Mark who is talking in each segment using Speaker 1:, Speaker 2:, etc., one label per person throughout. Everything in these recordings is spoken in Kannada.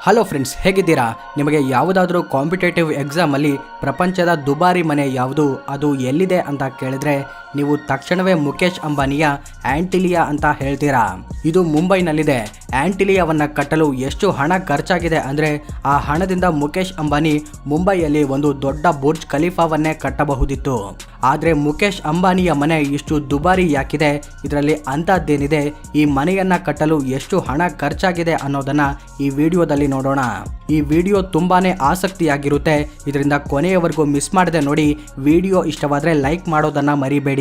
Speaker 1: ಹಲೋ ಫ್ರೆಂಡ್ಸ್, ಹೇಗಿದ್ದೀರಾ? ನಿಮಗೆ ಯಾವುದಾದ್ರೂ ಕಾಂಪಿಟೇಟಿವ್ ಎಕ್ಸಾಮಲ್ಲಿ ಪ್ರಪಂಚದ ದುಬಾರಿ ಮನೆ ಯಾವುದು, ಅದು ಎಲ್ಲಿದೆ ಅಂತ ಕೇಳಿದ್ರೆ ನೀವು ತಕ್ಷಣವೇ ಮುಖೇಶ್ ಅಂಬಾನಿಯ ಆಂಟಿಲಿಯಾ ಅಂತ ಹೇಳ್ತೀರಾ. ಇದು ಮುಂಬೈನಲ್ಲಿದೆ. ಆಂಟಿಲಿಯಾವನ್ನ ಕಟ್ಟಲು ಎಷ್ಟು ಹಣ ಖರ್ಚಾಗಿದೆ ಅಂದರೆ ಆ ಹಣದಿಂದ ಮುಖೇಶ್ ಅಂಬಾನಿ ಮುಂಬೈಯಲ್ಲಿ ಒಂದು ದೊಡ್ಡ ಬುರ್ಜ್ ಖಲೀಫಾವನ್ನೇ ಕಟ್ಟಬಹುದಿತ್ತು. ಆದರೆ ಮುಖೇಶ್ ಅಂಬಾನಿಯ ಮನೆ ಇಷ್ಟು ದುಬಾರಿ ಯಾಕಿದೆ, ಇದರಲ್ಲಿ ಅಂಥದ್ದೇನಿದೆ, ಈ ಮನೆಯನ್ನ ಕಟ್ಟಲು ಎಷ್ಟು ಹಣ ಖರ್ಚಾಗಿದೆ ಅನ್ನೋದನ್ನ ಈ ವಿಡಿಯೋದಲ್ಲಿ ನೋಡೋಣ. ಈ ವಿಡಿಯೋ ತುಂಬಾನೇ ಆಸಕ್ತಿಯಾಗಿರುತ್ತೆ. ಇದರಿಂದ ಕೊನೆಯವರೆಗೂ ಮಿಸ್ ಮಾಡದೆ ನೋಡಿ. ವಿಡಿಯೋ ಇಷ್ಟವಾದರೆ ಲೈಕ್ ಮಾಡೋದನ್ನ ಮರಿಬೇಡಿ.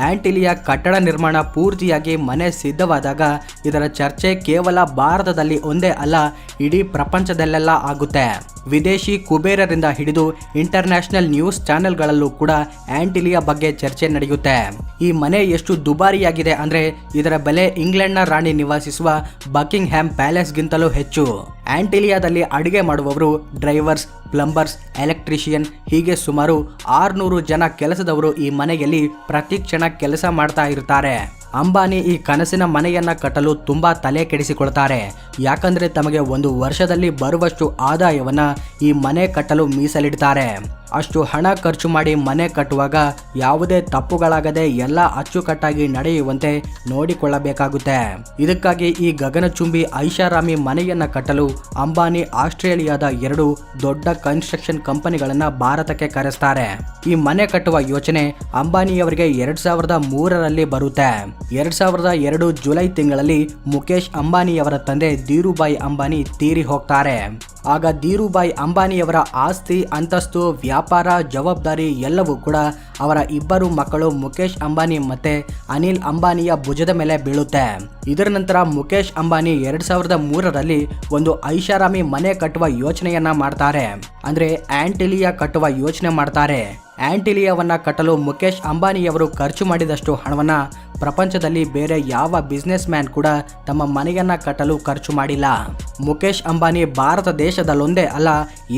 Speaker 1: ಆಂಟಿಲಿಯಾ ಕಟ್ಟಡ ನಿರ್ಮಾಣ ಪೂರ್ತಿಯಾಗಿ ಮನೆ ಸಿದ್ಧವಾದಾಗ ಇದರ ಚರ್ಚೆ ಕೇವಲ ಭಾರತದಲ್ಲಿ ಒಂದೇ ಅಲ್ಲ, ಇಡೀ ಪ್ರಪಂಚದಲ್ಲೆಲ್ಲ ಆಗುತ್ತೆ. ವಿದೇಶಿ ಕುಬೇರರಿಂದ ಹಿಡಿದು ಇಂಟರ್ನ್ಯಾಷನಲ್ ನ್ಯೂಸ್ ಚಾನೆಲ್ಗಳಲ್ಲೂ ಕೂಡ ಆಂಟಿಲಿಯಾ ಬಗ್ಗೆ ಚರ್ಚೆ ನಡೆಯುತ್ತೆ. ಈ ಮನೆ ಎಷ್ಟು ದುಬಾರಿಯಾಗಿದೆ ಅಂದರೆ ಇದರ ಬೆಲೆ ಇಂಗ್ಲೆಂಡ್ನ ರಾಣಿ ನಿವಾಸಿಸುವ ಬಕಿಂಗ್ ಹ್ಯಾಮ್ ಪ್ಯಾಲೇಸ್ಗಿಂತಲೂ ಹೆಚ್ಚು. ಆಂಟಿಲಿಯಾದಲ್ಲಿ ಅಡುಗೆ ಮಾಡುವವರು, ಡ್ರೈವರ್ಸ್, ಪ್ಲಂಬರ್ಸ್, ಎಲೆಕ್ಟ್ರಿಷಿಯನ್ ಹೀಗೆ ಸುಮಾರು 600 ಜನ ಕೆಲಸದವರು ಈ ಮನೆಯಲ್ಲಿ ಪ್ರತಿ ಕ್ಷಣ ಕೆಲಸ ಮಾಡ್ತಾ ಇರ್ತಾರೆ. ಅಂಬಾನಿ ಈ ಕನಸಿನ ಮನೆಯನ್ನ ಕಟ್ಟಲು ತುಂಬಾ ತಲೆ ಕೆಡಿಸಿಕೊಳ್ತಾರೆ. ಯಾಕಂದ್ರೆ ತಮಗೆ ಒಂದು ವರ್ಷದಲ್ಲಿ ಬರುವಷ್ಟು ಆದಾಯವನ್ನ ಈ ಮನೆ ಕಟ್ಟಲು ಮೀಸಲಿಡ್ತಾರೆ. ಅಷ್ಟು ಹಣ ಖರ್ಚು ಮಾಡಿ ಮನೆ ಕಟ್ಟುವಾಗ ಯಾವುದೇ ತಪ್ಪುಗಳಾಗದೆ ಎಲ್ಲ ಅಚ್ಚುಕಟ್ಟಾಗಿ ನಡೆಯುವಂತೆ ನೋಡಿಕೊಳ್ಳಬೇಕಾಗುತ್ತೆ. ಇದಕ್ಕಾಗಿ ಈ ಗಗನಚುಂಬಿ ಐಷಾರಾಮಿ ಮನೆಯನ್ನ ಕಟ್ಟಲು ಅಂಬಾನಿ ಆಸ್ಟ್ರೇಲಿಯಾದ 2 ದೊಡ್ಡ ಕನ್ಸ್ಟ್ರಕ್ಷನ್ ಕಂಪನಿಗಳನ್ನ ಭಾರತಕ್ಕೆ ಕರೆಸ್ತಾರೆ. ಈ ಮನೆ ಕಟ್ಟುವ ಯೋಚನೆ ಅಂಬಾನಿಯವರಿಗೆ 2003ರಲ್ಲಿ ಬರುತ್ತೆ. 2002 ಜುಲೈ ತಿಂಗಳಲ್ಲಿ ಮುಖೇಶ್ ಅಂಬಾನಿಯವರ ತಂದೆ ಧೀರುಭಾಯ್ ಅಂಬಾನಿ ತೀರಿ ಹೋಗ್ತಾರೆ. ಆಗ ಧೀರುಭಾಯ್ ಅಂಬಾನಿಯವರ ಆಸ್ತಿ, ಅಂತಸ್ತು, ವ್ಯಾಪಾರ, ಜವಾಬ್ದಾರಿ ಎಲ್ಲವೂ ಕೂಡ ಅವರ 2 ಮಕ್ಕಳು ಮುಖೇಶ್ ಅಂಬಾನಿ ಮತ್ತೆ ಅನಿಲ್ ಅಂಬಾನಿಯ ಭುಜದ ಮೇಲೆ ಬೀಳುತ್ತೆ. ಇದರ ನಂತರ ಮುಖೇಶ್ ಅಂಬಾನಿ 2003ರಲ್ಲಿ ಒಂದು ಐಷಾರಾಮಿ ಮನೆ ಕಟ್ಟುವ ಯೋಚನೆಯನ್ನ ಮಾಡ್ತಾರೆ. ಅಂದ್ರೆ ಆಂಟಿಲಿಯಾ ಕಟ್ಟುವ ಯೋಚನೆ ಮಾಡ್ತಾರೆ. ಆಂಟಿಲಿಯಾವನ್ನ ಕಟ್ಟಲು ಮುಖೇಶ್ ಅಂಬಾನಿಯವರು ಖರ್ಚು ಮಾಡಿದಷ್ಟು ಹಣವನ್ನ ಪ್ರಪಂಚದಲ್ಲಿ ಬೇರೆ ಯಾವ ಬಿಸ್ನೆಸ್ ಮ್ಯಾನ್ ಕೂಡ ತಮ್ಮ ಮನೆಯನ್ನ ಕಟ್ಟಲು ಖರ್ಚು ಮಾಡಿಲ್ಲ. ಮುಖೇಶ್ ಅಂಬಾನಿ ಭಾರತ ದೇಶದಲ್ಲೊಂದೇ ಅಲ್ಲ,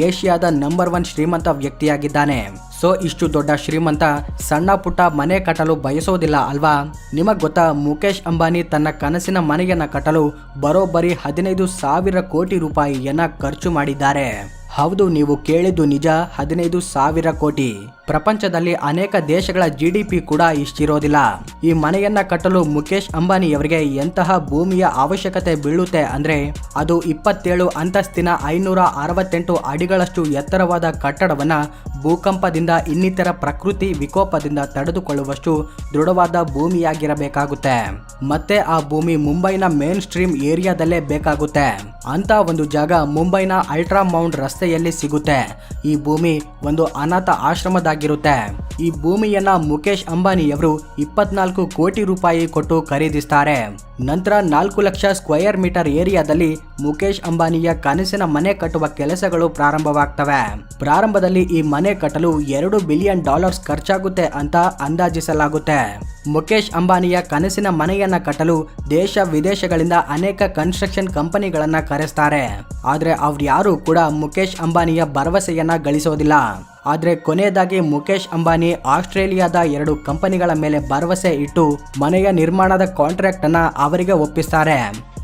Speaker 1: ಏಷ್ಯಾದ ನಂಬರ್ 1 ಶ್ರೀಮಂತ ವ್ಯಕ್ತಿಯಾಗಿದ್ದಾನೆ. ಸೊ ಇಷ್ಟು ದೊಡ್ಡ ಶ್ರೀಮಂತ ಸಣ್ಣ ಪುಟ್ಟ ಮನೆ ಕಟ್ಟಲು ಬಯಸೋದಿಲ್ಲ ಅಲ್ವಾ? ನಿಮಗ್ ಗೊತ್ತಾ, ಮುಖೇಶ್ ಅಂಬಾನಿ ತನ್ನ ಕನಸಿನ ಮನೆಯನ್ನ ಕಟ್ಟಲು ಬರೋಬ್ಬರಿ 15,000 ಕೋಟಿ ರೂಪಾಯಿಯನ್ನ ಖರ್ಚು ಮಾಡಿದ್ದಾರೆ. ಹೌದು, ನೀವು ಕೇಳಿದ್ದು ನಿಜ, 15,000 ಕೋಟಿ. ಪ್ರಪಂಚದಲ್ಲಿ ಅನೇಕ ದೇಶಗಳ GDP ಕೂಡ ಇಷ್ಟಿರೋದಿಲ್ಲ. ಈ ಮನೆಯನ್ನ ಕಟ್ಟಲು ಮುಖೇಶ್ ಅಂಬಾನಿಯವರಿಗೆ ಎಂತಹ ಭೂಮಿಯ ಅವಶ್ಯಕತೆ ಬೀಳುತ್ತೆ ಅಂದ್ರೆ ಅದು 27 ಅಂತಸ್ತಿನ 568 ಅಡಿಗಳಷ್ಟು ಎತ್ತರವಾದ ಕಟ್ಟಡವನ್ನ ಭೂಕಂಪದಿಂದ ಇನ್ನಿತರ ಪ್ರಕೃತಿ ವಿಕೋಪದಿಂದ ತಡೆದುಕೊಳ್ಳುವಷ್ಟು ದೃಢವಾದ ಭೂಮಿಯಾಗಿರಬೇಕಾಗುತ್ತೆ. ಮತ್ತೆ ಆ ಭೂಮಿ ಮುಂಬೈನ ಮೇನ್ ಸ್ಟ್ರೀಮ್ ಏರಿಯಾದಲ್ಲೇ ಬೇಕಾಗುತ್ತೆ. ಅಂತ ಒಂದು ಜಾಗ ಮುಂಬೈನ ಅಲ್ಟ್ರಾ ಮೌಂಟ್ ರಸ್ತೆಯಲ್ಲಿ ಸಿಗುತ್ತೆ. ಈ ಭೂಮಿ ಒಂದು ಅನಾಥ ಆಶ್ರಮದಾಗಿರುತ್ತೆ. ಈ ಭೂಮಿಯನ್ನ ಮುಖೇಶ್ ಅಂಬಾನಿಯವರು 24 ಕೋಟಿ ರೂಪಾಯಿ ಕೊಟ್ಟು ಖರೀದಿಸ್ತಾರೆ. ನಂತರ 4 ಲಕ್ಷ ಸ್ಕ್ವೇರ್ ಮೀಟರ್ ಏರಿಯಾದಲ್ಲಿ ಮುಖೇಶ್ ಅಂಬಾನಿಯ ಕನಸಿನ ಮನೆ ಕಟ್ಟುವ ಕೆಲಸಗಳು ಪ್ರಾರಂಭವಾಗ್ತವೆ. ಪ್ರಾರಂಭದಲ್ಲಿ ಈ ಮನೆ ಕಟ್ಟಲು $2 ಬಿಲಿಯನ್ ಖರ್ಚಾಗುತ್ತೆ ಅಂತ ಅಂದಾಜಿಸಲಾಗುತ್ತೆ. ಮುಖೇಶ್ ಅಂಬಾನಿಯ ಕನಸಿನ ಮನೆಯನ್ನ ಕಟ್ಟಲು ದೇಶ ವಿದೇಶಗಳಿಂದ ಅನೇಕ ಕನ್ಸ್ಟ್ರಕ್ಷನ್ ಕಂಪನಿಗಳನ್ನ ಕರೆಸ್ತಾರೆ. ಆದ್ರೆ ಅವ್ರ್ಯಾರು ಕೂಡ ಮುಖೇಶ್ ಅಂಬಾನಿಯ ಭರವಸೆಯನ್ನ ಗಳಿಸೋದಿಲ್ಲ. ಆದ್ರೆ ಕೊನೆಯದಾಗಿ ಮುಖೇಶ್ ಅಂಬಾನಿ ಆಸ್ಟ್ರೇಲಿಯಾದ 2 ಕಂಪನಿಗಳ ಮೇಲೆ ಭರವಸೆ ಇಟ್ಟು ಮನೆಯ ನಿರ್ಮಾಣದ ಕಾಂಟ್ರಾಕ್ಟ್ ಅನ್ನ ಅವರಿಗೆ ಒಪ್ಪಿಸ್ತಾರೆ.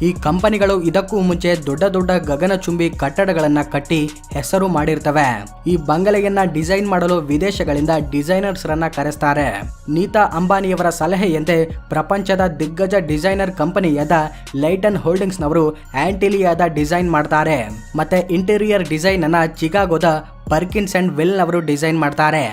Speaker 1: ಈ ಕಂಪನಿಗಳು ಇದಕ್ಕೂ ಮುಂಚೆ ದೊಡ್ಡ ದೊಡ್ಡ ಗಗನಚುಂಬಿ ಕಟ್ಟಡಗಳನ್ನ ಕಟ್ಟಿ ಹೆಸರು ಮಾಡಿರ್ತವೆ. ಈ ಬಂಗಲೆಯನ್ನ ಡಿಸೈನ್ ಮಾಡಲು ವಿದೇಶಗಳಿಂದ ಡಿಸೈನರ್ಸ್ ರನ್ನ ಕರೆಸ್ತಾರೆ. ನೀತಾ ಅಂಬಾನಿಯವರ ಸಲಹೆಯಂತೆ ಪ್ರಪಂಚದ ದಿಗ್ಗಜ ಡಿಸೈನರ್ ಕಂಪನಿಯಾದ ಲೈಟನ್ ಹೋಲ್ಡಿಂಗ್ಸ್ ನವರು ಆಂಟಿಲಿಯಾದ ಡಿಸೈನ್ ಮಾಡ್ತಾರೆ. ಮತ್ತೆ ಇಂಟೀರಿಯರ್ ಡಿಸೈನ್ ಅನ್ನ ಚಿಕಾಗೋದ ಪರ್ಕಿನ್ಸ್ ಅಂಡ್ ವಿಲ್ ನವರು ಡಿಸೈನ್ ಮಾಡ್ತಾರೆ.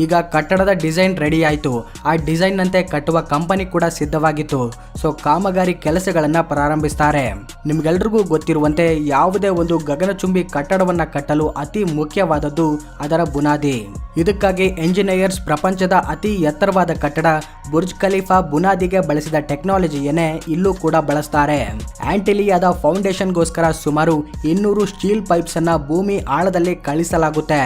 Speaker 1: ಈಗ ಕಟ್ಟಡದ ಡಿಸೈನ್ ರೆಡಿ ಆಯಿತು. ಆ ಡಿಸೈನ್ ನಂತೆ ಕಟ್ಟುವ ಕಂಪನಿ ಕೂಡ ಸಿದ್ಧವಾಗಿತ್ತು. ಸೊ ಕಾಮಗಾರಿ ಕೆಲಸಗಳನ್ನ ಪ್ರಾರಂಭಿಸ್ತಾರೆ. ನಿಮ್ಗೆಲ್ರಿಗೂ ಗೊತ್ತಿರುವಂತೆ ಯಾವುದೇ ಒಂದು ಗಗನಚುಂಬಿ ಕಟ್ಟಡವನ್ನ ಕಟ್ಟಲು ಅತಿ ಮುಖ್ಯವಾದದ್ದು ಅದರ ಬುನಾದಿ. ಇದಕ್ಕಾಗಿ ಎಂಜಿನಿಯರ್ಸ್ ಪ್ರಪಂಚದ ಅತಿ ಎತ್ತರವಾದ ಕಟ್ಟಡ ಬುರ್ಜ್ ಖಲೀಫಾ ಬುನಾದಿಗೆ ಬಳಸಿದ ಟೆಕ್ನಾಲಜಿಯನ್ನೇ ಇಲ್ಲೂ ಕೂಡ ಬಳಸ್ತಾರೆ. ಆಂಟಿಲಿಯಾದ ಫೌಂಡೇಶನ್ಗೋಸ್ಕರ ಸುಮಾರು 200 ಸ್ಟೀಲ್ ಪೈಪ್ಸ್ ಅನ್ನ ಭೂಮಿ ಆಳದಲ್ಲಿ ಕಳಿಸಲಾಗುತ್ತೆ.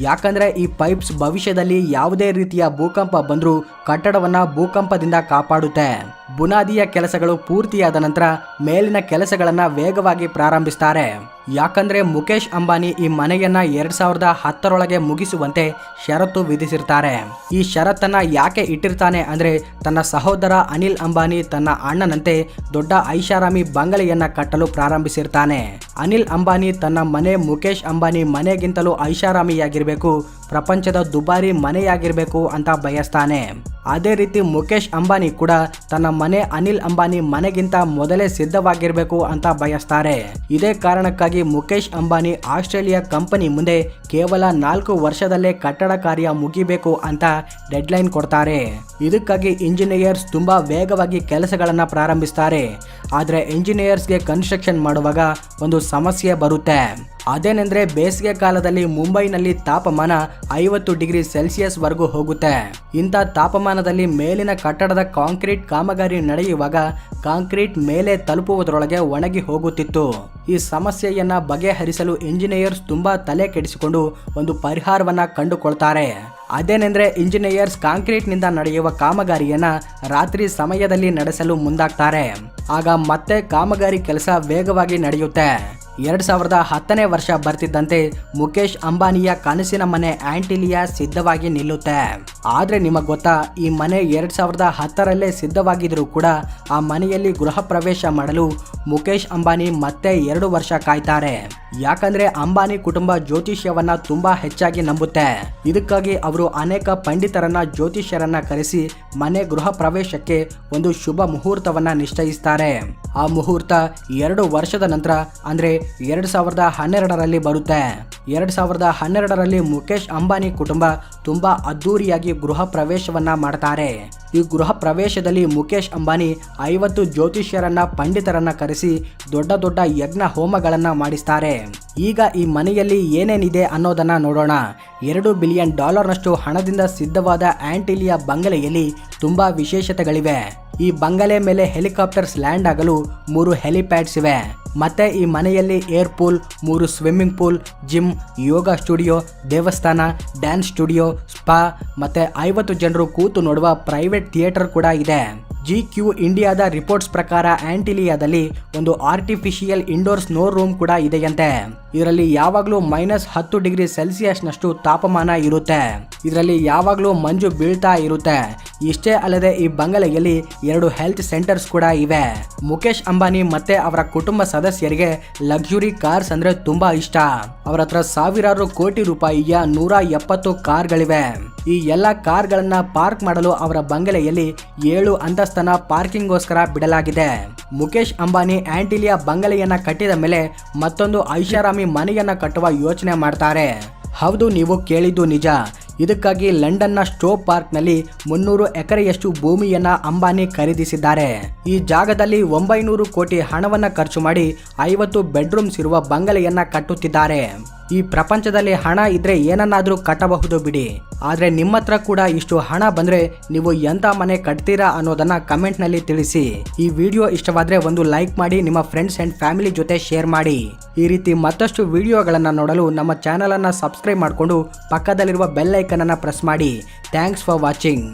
Speaker 1: ಯಾಕಂದ್ರೆ ಈ ಪೈಪ್ಸ್ ಭವಿಷ್ಯದಲ್ಲಿ ಯಾವುದೇ ರೀತಿಯ ಭೂಕಂಪ ಬಂದರೂ ಕಟ್ಟಡವನ್ನ ಭೂಕಂಪದಿಂದ ಕಾಪಾಡುತ್ತೆ. ಬುನಾದಿಯ ಕೆಲಸಗಳು ಪೂರ್ತಿಯಾದ ನಂತರ ಮೇಲಿನ ಕೆಲಸಗಳನ್ನ ವೇಗವಾಗಿ ಪ್ರಾರಂಭಿಸ್ತಾರೆ. ಯಾಕಂದ್ರೆ ಮುಖೇಶ್ ಅಂಬಾನಿ ಈ ಮನೆಯನ್ನ 2010 ಮುಗಿಸುವಂತೆ ಷರತ್ತು ವಿಧಿಸಿರ್ತಾರೆ. ಈ ಷರತ್ತನ್ನ ಯಾಕೆ ಇಟ್ಟಿರ್ತಾನೆ ಅಂದ್ರೆ ತನ್ನ ಸಹೋದರ ಅನಿಲ್ ಅಂಬಾನಿ ತನ್ನ ಅಣ್ಣನಂತೆ ದೊಡ್ಡ ಐಷಾರಾಮಿ ಬಂಗಲೆಯನ್ನ ಕಟ್ಟಲು ಪ್ರಾರಂಭಿಸಿರ್ತಾನೆ. ಅನಿಲ್ ಅಂಬಾನಿ ತನ್ನ ಮನೆ ಮುಖೇಶ್ ಅಂಬಾನಿ ಮನೆಗಿಂತಲೂ ಐಷಾರಾಮಿಯಾಗಿರ್ಬೇಕು, ಪ್ರಪಂಚದ ದುಬಾರಿ ಮನೆಯಾಗಿರ್ಬೇಕು ಅಂತ ಬಯಸ್ತಾನೆ. ಅದೇ ರೀತಿ ಮುಖೇಶ್ ಅಂಬಾನಿ ಕೂಡ ತನ್ನ ಮನೆ ಅನಿಲ್ ಅಂಬಾನಿ ಮನೆಗಿಂತ ಮೊದಲೇ ಸಿದ್ಧವಾಗಿರ್ಬೇಕು ಅಂತ ಬಯಸ್ತಾರೆ. ಇದೇ ಕಾರಣಕ್ಕಾಗಿ ಮುಖೇಶ್ ಅಂಬಾನಿ ಆಸ್ಟ್ರೇಲಿಯಾ ಕಂಪನಿ ಮುಂದೆ ಕೇವಲ 4 ವರ್ಷದಲ್ಲೇ ಕಟ್ಟಡ ಕಾರ್ಯ ಮುಗಿಬೇಕು ಅಂತ ಡೆಡ್ಲೈನ್ ಕೊಡ್ತಾರೆ. ಇದಕ್ಕಾಗಿ ಇಂಜಿನಿಯರ್ಸ್ ತುಂಬಾ ವೇಗವಾಗಿ ಕೆಲಸಗಳನ್ನ ಪ್ರಾರಂಭಿಸ್ತಾರೆ. ಆದ್ರೆ ಇಂಜಿನಿಯರ್ಸ್ಗೆ ಕನ್ಸ್ಟ್ರಕ್ಷನ್ ಮಾಡುವಾಗ ಒಂದು ಸಮಸ್ಯೆ ಬರುತ್ತೆ. ಅದೇನೆಂದ್ರೆ ಬೇಸಿಗೆ ಕಾಲದಲ್ಲಿ ಮುಂಬೈನಲ್ಲಿ ತಾಪಮಾನ 50 ಡಿಗ್ರಿ ಸೆಲ್ಸಿಯಸ್ ವರೆಗೂ ಹೋಗುತ್ತೆ. ಇಂಥ ತಾಪಮಾನದಲ್ಲಿ ಮೇಲಿನ ಕಟ್ಟಡದ ಕಾಂಕ್ರೀಟ್ ಕಾಮಗಾರಿ ನಡೆಯುವಾಗ ಕಾಂಕ್ರೀಟ್ ಮೇಲೆ ತಲುಪುವುದರೊಳಗೆ ಒಣಗಿ ಹೋಗುತ್ತಿತ್ತು. ಈ ಸಮಸ್ಯೆಯನ್ನ ಬಗೆಹರಿಸಲು ಇಂಜಿನಿಯರ್ಸ್ ತುಂಬಾ ತಲೆ ಕೆಡಿಸಿಕೊಂಡು ಒಂದು ಪರಿಹಾರವನ್ನ ಕಂಡುಕೊಳ್ತಾರೆ. ಅದೇನೆಂದ್ರೆ ಇಂಜಿನಿಯರ್ಸ್ ಕಾಂಕ್ರೀಟ್ ನಿಂದ ನಡೆಯುವ ಕಾಮಗಾರಿಯನ್ನ ರಾತ್ರಿ ಸಮಯದಲ್ಲಿ ನಡೆಸಲು ಮುಂದಾಗ್ತಾರೆ. ಆಗ ಮತ್ತೆ ಕಾಮಗಾರಿ ಕೆಲಸ ವೇಗವಾಗಿ ನಡೆಯುತ್ತೆ. 2010ನೇ ವರ್ಷ ಬರ್ತಿದ್ದಂತೆ ಮುಖೇಶ್ ಅಂಬಾನಿಯ ಕನಸಿನ ಮನೆ ಆಂಟಿಲಿಯಾ ಸಿದ್ಧವಾಗಿ ನಿಲ್ಲುತ್ತೆ. ಆದ್ರೆ ನಿಮಗೆ ಗೊತ್ತಾ, ಈ ಮನೆ 2010ರಲ್ಲೇ ಸಿದ್ಧವಾಗಿದ್ರೂ ಕೂಡ ಆ ಮನೆಯಲ್ಲಿ ಗೃಹ ಪ್ರವೇಶ ಮಾಡಲು ಮುಖೇಶ್ ಅಂಬಾನಿ ಮತ್ತೆ 2 ವರ್ಷ ಕಾಯ್ತಾರೆ. ಯಾಕಂದ್ರೆ ಅಂಬಾನಿ ಕುಟುಂಬ ಜ್ಯೋತಿಷ್ಯವನ್ನ ತುಂಬಾ ಹೆಚ್ಚಾಗಿ ನಂಬುತ್ತೆ. ಇದಕ್ಕಾಗಿ ಅವರು ಅನೇಕ ಪಂಡಿತರನ್ನ ಜ್ಯೋತಿಷ್ಯರನ್ನ ಕರೆಸಿ ಮನೆ ಗೃಹ ಪ್ರವೇಶಕ್ಕೆ ಒಂದು ಶುಭ ಮುಹೂರ್ತವನ್ನ ನಿಶ್ಚಯಿಸ್ತಾರೆ. ಆ ಮುಹೂರ್ತ 2 ವರ್ಷದ ನಂತರ ಅಂದ್ರೆ 2012ರಲ್ಲಿ ಬರುತ್ತೆ. 2012ರಲ್ಲಿ ಮುಖೇಶ್ ಅಂಬಾನಿ ಕುಟುಂಬ ತುಂಬಾ ಅದ್ದೂರಿಯಾಗಿ ಗೃಹ ಪ್ರವೇಶವನ್ನ ಮಾಡ್ತಾರೆ. ಈ ಗೃಹ ಪ್ರವೇಶದಲ್ಲಿ ಮುಖೇಶ್ ಅಂಬಾನಿ 50 ಜ್ಯೋತಿಷ್ಯರನ್ನ ಪಂಡಿತರನ್ನ ಕರೆಸಿ ದೊಡ್ಡ ದೊಡ್ಡ ಯಜ್ಞ ಹೋಮಗಳನ್ನ ಮಾಡಿಸ್ತಾರೆ. ಈಗ ಈ ಮನೆಯಲ್ಲಿ ಏನೇನಿದೆ ಅನ್ನೋದನ್ನ ನೋಡೋಣ. $2 ಬಿಲಿಯನ್ ನಷ್ಟು ಹಣದಿಂದ ಸಿದ್ಧವಾದ ಆಂಟಿಲಿಯಾ ಬಂಗಲೆಯಲ್ಲಿ ತುಂಬಾ ವಿಶೇಷತೆಗಳಿವೆ. ಈ ಬಂಗಲೆ ಮೇಲೆ ಹೆಲಿಕಾಪ್ಟರ್ಸ್ ಲ್ಯಾಂಡ್ ಆಗಲು 3 ಹೆಲಿಪ್ಯಾಡ್ಸ್ ಇವೆ. ಮತ್ತೆ ಈ ಮನೆಯಲ್ಲಿ air pool, 3 swimming pool, gym, yoga studio, ದೇವಸ್ಥಾನ, ಡ್ಯಾನ್ಸ್ ಸ್ಟುಡಿಯೋ, ಸ್ಪಾ ಮತ್ತೆ 50 ಜನರು ಕೂತು ನೋಡುವ ಪ್ರೈವೇಟ್ ಥಿಯೇಟರ್ ಕೂಡ ಇದೆ. GQ ಇಂಡಿಯಾದ ರಿಪೋರ್ಟ್ಸ್ ಪ್ರಕಾರ ಆಂಟಿಲಿಯಾದಲ್ಲಿ ಒಂದು ಆರ್ಟಿಫಿಷಿಯಲ್ ಇಂಡೋರ್ ಸ್ನೋ ರೂಮ್ ಕೂಡ ಇದೆಯಂತೆ. ಇದರಲ್ಲಿ ಯಾವಾಗಲೂ -10 ಡಿಗ್ರಿ ಸೆಲ್ಸಿಯಸ್ನಷ್ಟು ತಾಪಮಾನ ಇರುತ್ತೆ. ಇದರಲ್ಲಿ ಯಾವಾಗಲೂ ಮಂಜು ಬೀಳ್ತಾ ಇರುತ್ತೆ. ಇಷ್ಟೇ ಅಲ್ಲದೆ ಈ ಬಂಗಲೆಯಲ್ಲಿ 2 ಹೆಲ್ತ್ ಸೆಂಟರ್ಸ್ ಕೂಡ ಇವೆ. ಮುಖೇಶ್ ಅಂಬಾನಿ ಮತ್ತೆ ಅವರ ಕುಟುಂಬ ಸದಸ್ಯರಿಗೆ ಲಕ್ಸುರಿ ಕಾರ್ಸ್ ಅಂದ್ರೆ ತುಂಬಾ ಇಷ್ಟ. ಅವರ ಹತ್ರ ಸಾವಿರಾರು ಕೋಟಿ ರೂಪಾಯಿಯ 170 ಕಾರ್ಗಳಿವೆ. ಈ ಎಲ್ಲ ಕಾರ್ಗಳನ್ನ ಪಾರ್ಕ್ ಮಾಡಲು ಅವರ ಬಂಗಲೆಯಲ್ಲಿ 7 ಅಂತಸ್ತಿನ ಪಾರ್ಕಿಂಗ್ಗೋಸ್ಕರ ಬಿಡಲಾಗಿದೆ. ಮುಖೇಶ್ ಅಂಬಾನಿ ಆಂಟಿಲಿಯಾ ಬಂಗಲೆಯನ್ನ ಕಟ್ಟಿದ ಮೇಲೆ ಮತ್ತೊಂದು ಐಷಾರಾಮಿ ಮನೆಯನ್ನ ಕಟ್ಟುವ ಯೋಚನೆ ಮಾಡ್ತಾರೆ. ಹೌದು, ನೀವು ಕೇಳಿದ್ದು ನಿಜ. ಇದಕ್ಕಾಗಿ ಲಂಡನ್ನ ಸ್ಟೋವ್ ಪಾರ್ಕ್ನಲ್ಲಿ 300 ಎಕರೆಯಷ್ಟು ಭೂಮಿಯನ್ನ ಅಂಬಾನಿ ಖರೀದಿಸಿದ್ದಾರೆ. ಈ ಜಾಗದಲ್ಲಿ 900 ಕೋಟಿ ಹಣವನ್ನ ಖರ್ಚು ಮಾಡಿ 50 ಬೆಡ್ರೂಮ್ಸ್ ಇರುವ ಬಂಗಲೆಯನ್ನ ಕಟ್ಟುತ್ತಿದ್ದಾರೆ. ಈ ಪ್ರಪಂಚದಲ್ಲಿ ಹಣ ಇದ್ರೆ ಏನನ್ನಾದ್ರೂ ಕಟ್ಟಬಹುದು ಬಿಡಿ. ಆದ್ರೆ ನಿಮ್ಮ ಹತ್ರ ಕೂಡ ಇಷ್ಟು ಹಣ ಬಂದ್ರೆ ನೀವು ಎಂತ ಮನೆ ಕಟ್ತೀರಾ ಅನ್ನೋದನ್ನ ಕಮೆಂಟ್ ನಲ್ಲಿ ತಿಳಿಸಿ. ಈ ವಿಡಿಯೋ ಇಷ್ಟವಾದ್ರೆ ಒಂದು ಲೈಕ್ ಮಾಡಿ, ನಿಮ್ಮ ಫ್ರೆಂಡ್ಸ್ ಅಂಡ್ ಫ್ಯಾಮಿಲಿ ಜೊತೆ ಶೇರ್ ಮಾಡಿ. ಈ ರೀತಿ ಮತ್ತಷ್ಟು ವಿಡಿಯೋಗಳನ್ನ ನೋಡಲು ನಮ್ಮ ಚಾನೆಲ್ ಅನ್ನ ಸಬ್ಸ್ಕ್ರೈಬ್ ಮಾಡಿಕೊಂಡು ಪಕ್ಕದಲ್ಲಿರುವ ಬೆಲ್ ಐಕನ್ ಅನ್ನ ಪ್ರೆಸ್ ಮಾಡಿ. Thanks for watching.